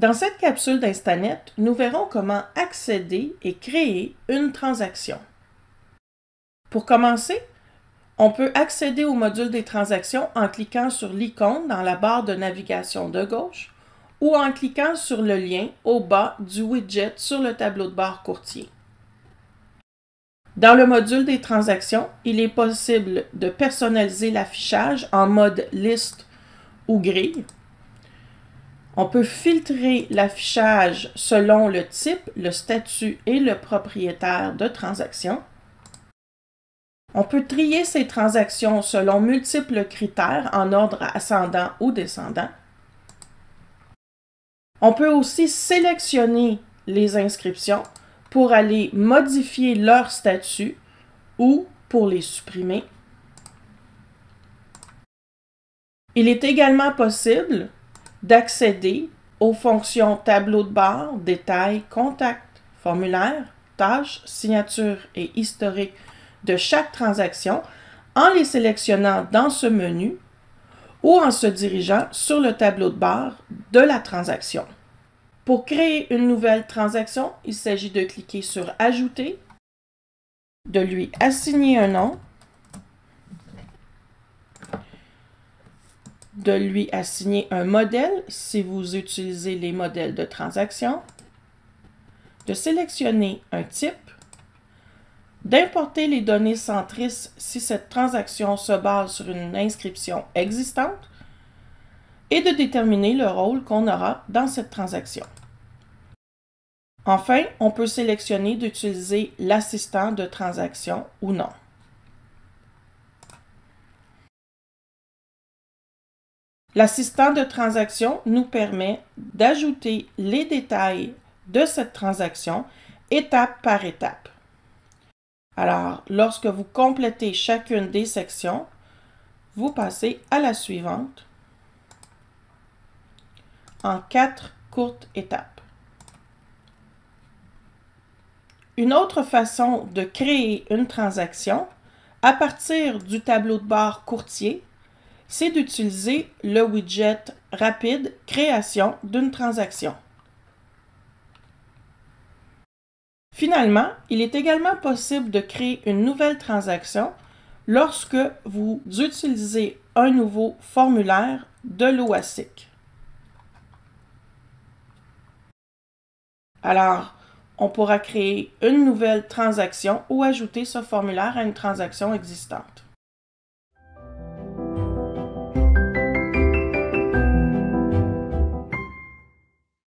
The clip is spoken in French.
Dans cette capsule d'Instanet, nous verrons comment accéder et créer une transaction. Pour commencer, on peut accéder au module des transactions en cliquant sur l'icône dans la barre de navigation de gauche ou en cliquant sur le lien au bas du widget sur le tableau de bord courtier. Dans le module des transactions, il est possible de personnaliser l'affichage en mode liste ou grille. On peut filtrer l'affichage selon le type, le statut et le propriétaire de transaction. On peut trier ces transactions selon multiples critères en ordre ascendant ou descendant. On peut aussi sélectionner les inscriptions pour aller modifier leur statut ou pour les supprimer. Il est également possible d'accéder aux fonctions tableau de bord, détails, contacts, formulaire, tâches, signature et historique de chaque transaction en les sélectionnant dans ce menu ou en se dirigeant sur le tableau de bord de la transaction. Pour créer une nouvelle transaction, il s'agit de cliquer sur « Ajouter », de lui assigner un nom, de lui assigner un modèle si vous utilisez les modèles de transaction, de sélectionner un type, d'importer les données centristes si cette transaction se base sur une inscription existante et de déterminer le rôle qu'on aura dans cette transaction. Enfin, on peut sélectionner d'utiliser l'assistant de transaction ou non. L'assistant de transaction nous permet d'ajouter les détails de cette transaction étape par étape. Alors, lorsque vous complétez chacune des sections, vous passez à la suivante en 4 courtes étapes. Une autre façon de créer une transaction à partir du tableau de bord courtier, c'est d'utiliser le widget rapide « Création d'une transaction ». Finalement, il est également possible de créer une nouvelle transaction lorsque vous utilisez un nouveau formulaire de l'OASIC. Alors, on pourra créer une nouvelle transaction ou ajouter ce formulaire à une transaction existante.